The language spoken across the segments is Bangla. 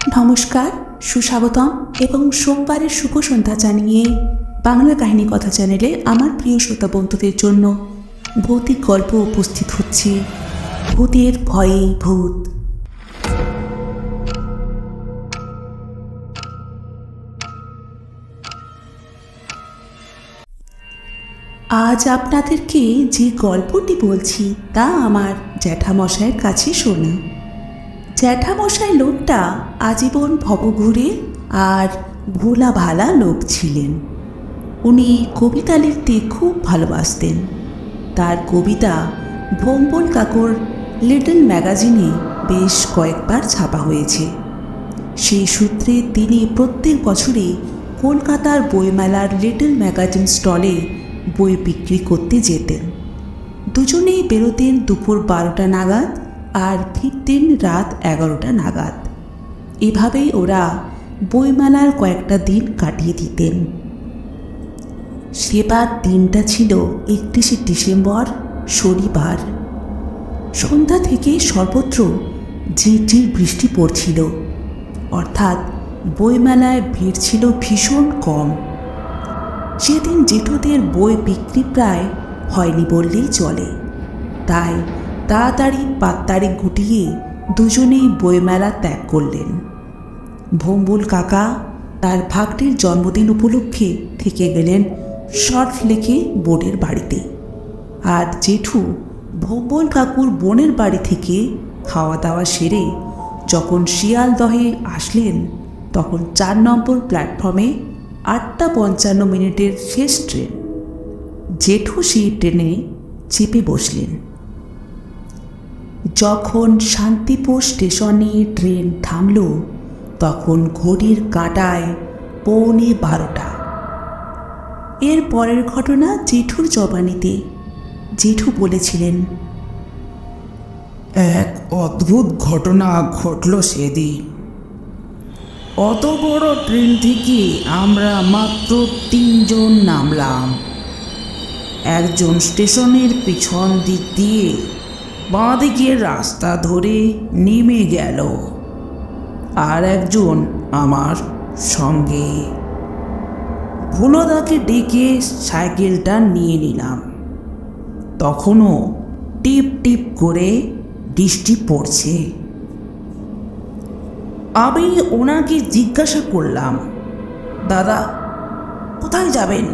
নমস্কার, সুস্বাগতম এবং সোমবারের শুভ সন্ধ্যা জানিয়ে বাংলা কাহিনী কথা চ্যানেলে আমার প্রিয় শ্রোতা বন্ধুদের জন্য ভৌতিক গল্প উপস্থিত হচ্ছে। ভূতের ভয়ে ভূত। আজ আপনাদেরকে যে গল্পটি বলছি তা আমার জ্যাঠামশাইয়ের কাছে শোনা। জ্যাঠামশাই লোকটা আজীবন ভবঘুরে আর ভোলা ভালা লোক ছিলেন। উনি কবিতা লিখতে খুব ভালোবাসতেন। তার কবিতা ভোম্বল কাকুর লিটল ম্যাগাজিনে বেশ কয়েকবার ছাপা হয়েছে। সেই সূত্রে তিনি প্রত্যেক বছরই কলকাতার বইমেলার লিটল ম্যাগাজিন স্টলে বই বিক্রি করতে যেতেন। দুজনেই বেরোতেন দুপুর 12টা নাগাদ আর ফিরতেন রাত 11টা নাগাদ। এভাবেই ওরা বইমেলার কয়েকটা দিন কাটিয়ে দিতেন। সেবার দিনটা ছিল 31শে ডিসেম্বর, শনিবার। সন্ধ্যা থেকে সর্বত্র ঝিরঝির বৃষ্টি পড়ছিল, অর্থাৎ বইমেলায় ভিড় ছিল ভীষণ কম। সেদিন জেঠুদের বই বিক্রি প্রায় হয়নি বললেই চলে। তাই তাড়াতাড়ি পাত্তাড়ি গুটিয়ে দুজনেই বইমেলা ত্যাগ করলেন। ভোম্বল কাকা তার ভাগ্নের জন্মদিন উপলক্ষে থেকে গেলেন সল্টলেকে বোনের বাড়িতে, আর জেঠু ভোম্বল কাকুর বোনের বাড়ি থেকে খাওয়া দাওয়া সেরে যখন শিয়ালদহে আসলেন, তখন 4 নম্বর প্ল্যাটফর্মে 8:55 শেষ ট্রেন। জেঠু সেই ট্রেনে চেপে বসলেন। যখন শান্তিপুর স্টেশনে ট্রেন থামল, তখন ঘড়ির কাঁটায় 11:15। এর পরের ঘটনা জেঠুর জবানিতে। জেঠু বলেছিলেন, এক অদ্ভুত ঘটনা ঘটল সেদিন। অত বড় ট্রেন থেকে আমরা মাত্র 3 জন নামলাম। একজন স্টেশনের পিছন দিক দিয়ে বাঁ দিকের রাস্তা ধরে নেমে গেল, আর একজন আমার সঙ্গে। ভোলাদাকে ডেকে সাইকেলটা নিয়ে নিলাম। তখনও টিপ টিপ করে বৃষ্টি পড়ছে। আমি ওনাকে জিজ্ঞাসা করলাম, দাদা কোথায় যাবেন?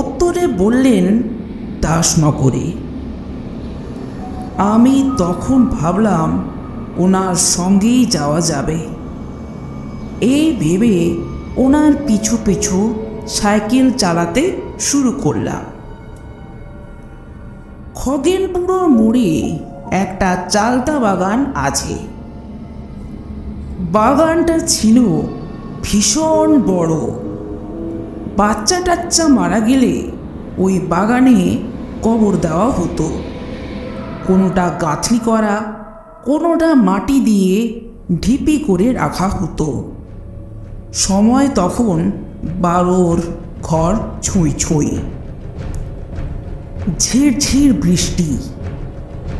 উত্তরে বললেন, দাসনগরে। আমি তখন ভাবলাম ওনার সঙ্গেই যাওয়া যাবে। এই ভেবে ওনার পিছু পিছু সাইকেল চালাতে শুরু করলাম। খগেনপুর মোড়ে একটা চালতা বাগান আছে। বাগানটা ছিল ভীষণ বড়। বাচ্চা টাচ্চা মারা গেলে ওই বাগানে কবর দেওয়া হতো। কোনোটা গাঁথনি করা, কোনোটা মাটি দিয়ে ঢিপি করে রাখা হতো। সময় তখন 12র ঘর ছুঁই ছুঁই। ঝিরঝির বৃষ্টি,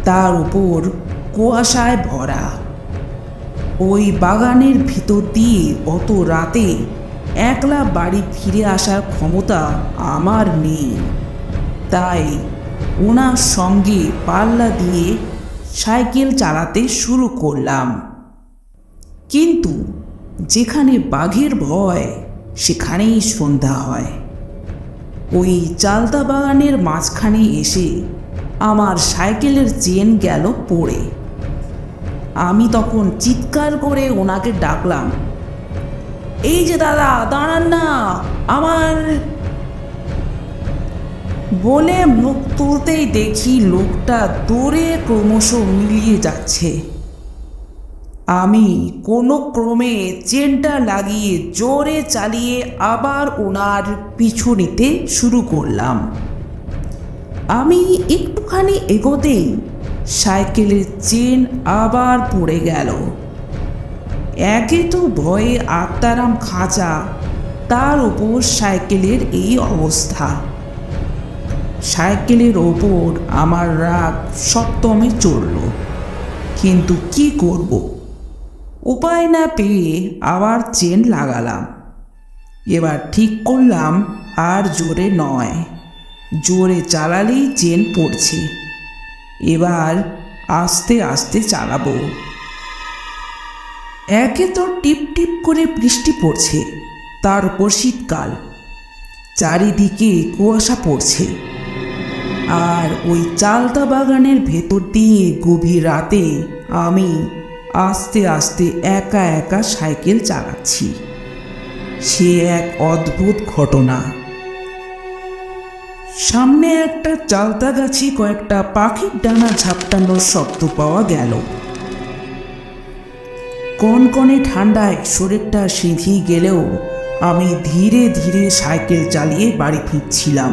তার উপর কুয়াশায় ভরা। ওই বাগানের ভিতর দিয়ে অত রাতে একলা বাড়ি ফিরে আসার ক্ষমতা আমার নেই। তাই ওনার সঙ্গে পাল্লা দিয়ে সাইকেল চালাতে শুরু করলাম। কিন্তু যেখানে বাঘের ভয়, সেখানেই সন্ধ্যা হয়। ওই চালতা বাগানের মাঝখানে এসে আমার সাইকেলের চেন গেল পড়ে। আমি তখন চিৎকার করে ওনাকে ডাকলাম, এই যে দাদা, দাঁড়ান না, আমার। বলে মুখ তুলতেই দেখি লোকটা দৌড়ে ক্রমশ মিলিয়ে যাচ্ছে। আমি কোনো ক্রমে চেনটা লাগিয়ে জোরে চালিয়ে আবার ওনার পিছু নিতে শুরু করলাম। আমি একটুখানি এগোতেই সাইকেলের চেন আবার পড়ে গেল। একে তো ভয়ে আত্মারাম খাঁচা, তার ওপর সাইকেলের এই অবস্থা। সাইকেলের ওপর আমার রাগ সপ্তমে চড়ল, কিন্তু কি করব? উপায় না পেয়ে আবার চেন লাগালাম। এবার ঠিক করলাম আর জোরে নয়, জোরে চালালেই চেন পড়ছে। এবার আস্তে আস্তে চালাবো। একে তো টিপ টিপ করে বৃষ্টি পড়ছে, তার উপর শীতকাল, চারিদিকে কুয়াশা পড়ছে। আর ওই চালতা বাগানের ভেতর দিয়ে গভীর রাতে আমি আস্তে আস্তে একা একা সাইকেল চালাচ্ছি। সে এক অদ্ভুত ঘটনা। সামনে একটা চালতা গাছে কয়েকটা পাখির ডানা ঝাপটানোর শব্দ পাওয়া গেল। কনকনে ঠান্ডায় শরীরটা সিঁধিয়ে গেলেও আমি ধীরে ধীরে সাইকেল চালিয়ে বাড়ি ফিরছিলাম।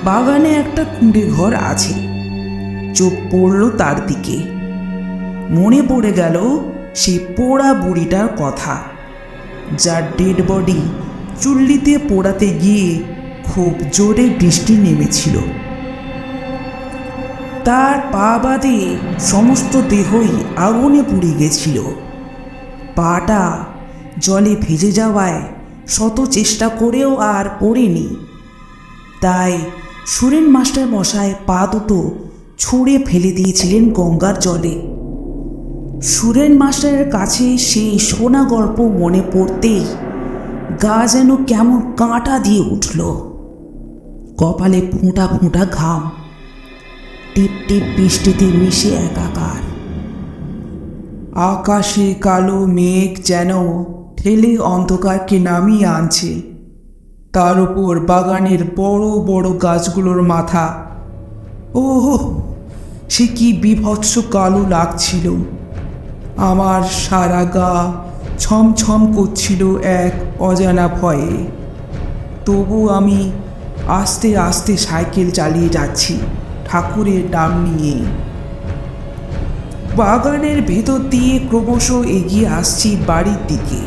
বাগানে একটা কুঁড়ে ঘর আছে। চোখ পড়ল তার দিকে। মনে পড়ে গেল সেই পোড়া বুড়িটার কথা, যার ডেড বডি চুল্লিতে পোড়াতে গিয়ে খুব জোরে বৃষ্টি নেমেছিল। তার পা বাদে সমস্ত দেহই আগুনে পুড়ে গেছিল। পাটা জলে ভিজে যাওয়ায় শত চেষ্টা করেও আর পড়েনি। তাই সুরেন মাস্টার মশাই পা দুটো ছুঁড়ে ফেলে দিয়েছিলেন গঙ্গার জলে। সুরেন মাস্টারের কাছে সেই শোনা গল্প মনে পড়তেই গা যেন কেমন কাঁটা দিয়ে উঠল। কপালে ফোঁটা ফোঁটা ঘাম, টিপ টিপ বৃষ্টিতে মিশে একাকার। আকাশে কালো মেঘ যেন ঠেলে অন্ধকারকে নামিয়ে আনছে। তার উপর বাগানের বড় বড় গাছগুলোর মাথা। ওহ, সে কি বিভৎস কালো লাগছিল! আমার সারা গা ছমছম করছিল এক অজানা ভয়ে। তবু আমি আস্তে আস্তে সাইকেল চালিয়ে যাচ্ছি ঠাকুরের নাম নিয়ে। বাগানের ভেতর দিয়ে ক্রমশ এগিয়ে আসছি বাড়ির দিকে।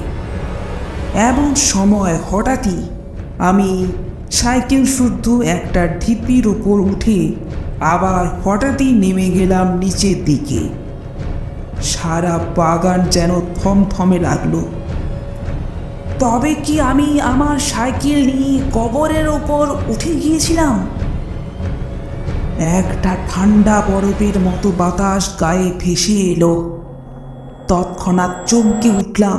এমন সময় হঠাৎই আমি সাইকেল শুদ্ধ একটা ঢিপির উপর উঠে আবার হঠাৎই নেমে গেলাম নিচের দিকে। সারা বাগান যেন থমথমে লাগলো। তবে কি আমি আমার সাইকেল নিয়ে কবরের ওপর উঠে গিয়েছিলাম? একটা ঠান্ডা বরফের মতো বাতাস গায়ে ভেসে এলো। তৎক্ষণাৎ চমকে উঠলাম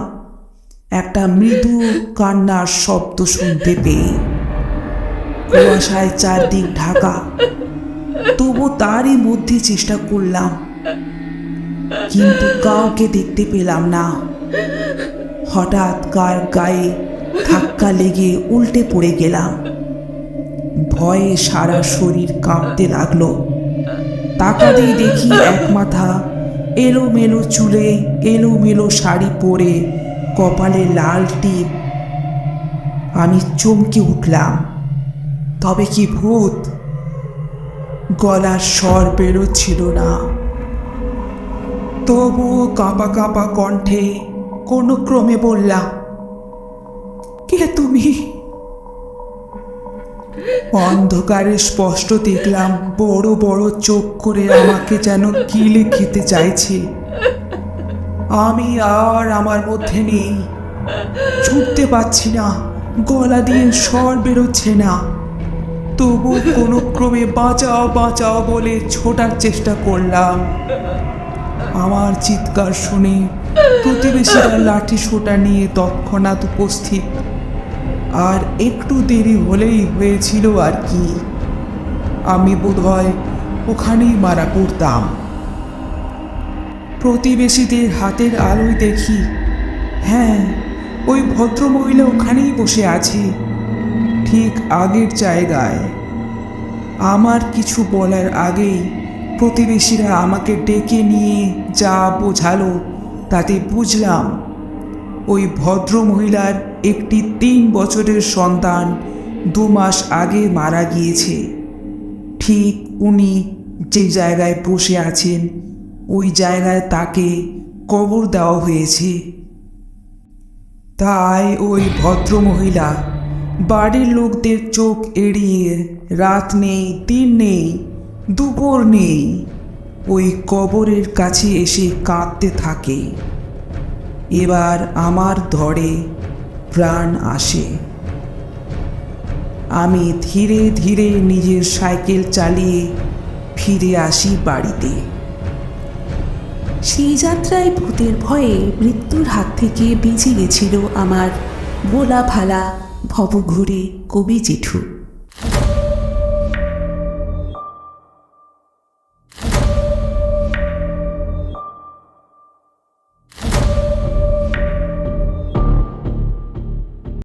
একটা মৃদু কান্নার শব্দ শুনতে পেয়ে। কুয়াশায় চারদিক ঢাকা, তবু তারই মধ্যে চেষ্টা করলাম, কিন্তু কাউকে দেখতে পেলাম না। হঠাৎ কার গায়ে ধাক্কা লেগে উল্টে পড়ে গেলাম। ভয়ে সারা শরীর কাঁপতে লাগলো। তাকাতেই দেখি এক মাথা এলোমেলো চুলে, এলোমেলো শাড়ি পরে, কপালে লাল টিপ। আমি চমকে উঠলাম। তবে কি ভূত? গলার স্বর বেরোচ্ছিল না। তবুও কাঁপা কাঁপা কণ্ঠে কোনো ক্রমে বললাম, কে তুমি? অন্ধকারে স্পষ্ট দেখলাম বড় বড় চোখ করে আমাকে যেন গিলে খেতে চাইছে। আমি আর আমার মধ্যে নেই, ছুটতে পারছি না, গলা দিয়ে স্বর বেরোচ্ছে না। তবু কোনো ক্রমে বাঁচাও বাঁচাও বলে ছোটার চেষ্টা করলাম। আমার চিৎকার শুনে প্রতিবেশীরা লাঠি সোঁটা নিয়ে তৎক্ষণাৎ উপস্থিত। আর একটু দেরি হলেই হয়েছিল আর কি। আমি বোধহয় ওখানেই মারা পড়তাম। প্রতিবেশীদের হাতের আলোয় দেখি, হ্যাঁ, ওই ভদ্রমহিলা ওখানেই বসে আছে, ঠিক আগের জায়গায়। আমার কিছু বলার আগেই প্রতিবেশীরা আমাকে ডেকে নিয়ে যা বোঝালো তাতে বুঝলাম ওই ভদ্রমহিলার একটি 3 বছরের সন্তান 2 মাস আগে মারা গিয়েছে। ঠিক উনি যে জায়গায় বসে আছেন ওই জায়গায় তাকে কবর দেওয়া হয়েছে। তাই ওই ভদ্রমহিলা বাড়ির লোকদের চোখ এড়িয়ে রাত নেই, দিন নেই, দুপুর নেই, ওই কবরের কাছে এসে কাঁদতে থাকে। এবার আমার ধরে প্রাণ আসে। আমি ধীরে ধীরে নিজের সাইকেল চালিয়ে ফিরে আসি বাড়িতে। সেই যাত্রায় ভূতের ভয়ে মৃত্যুর হাত থেকে বেঁচে গেছিল আমার বোলা ভালা ভবঘুরে কবি জেঠু।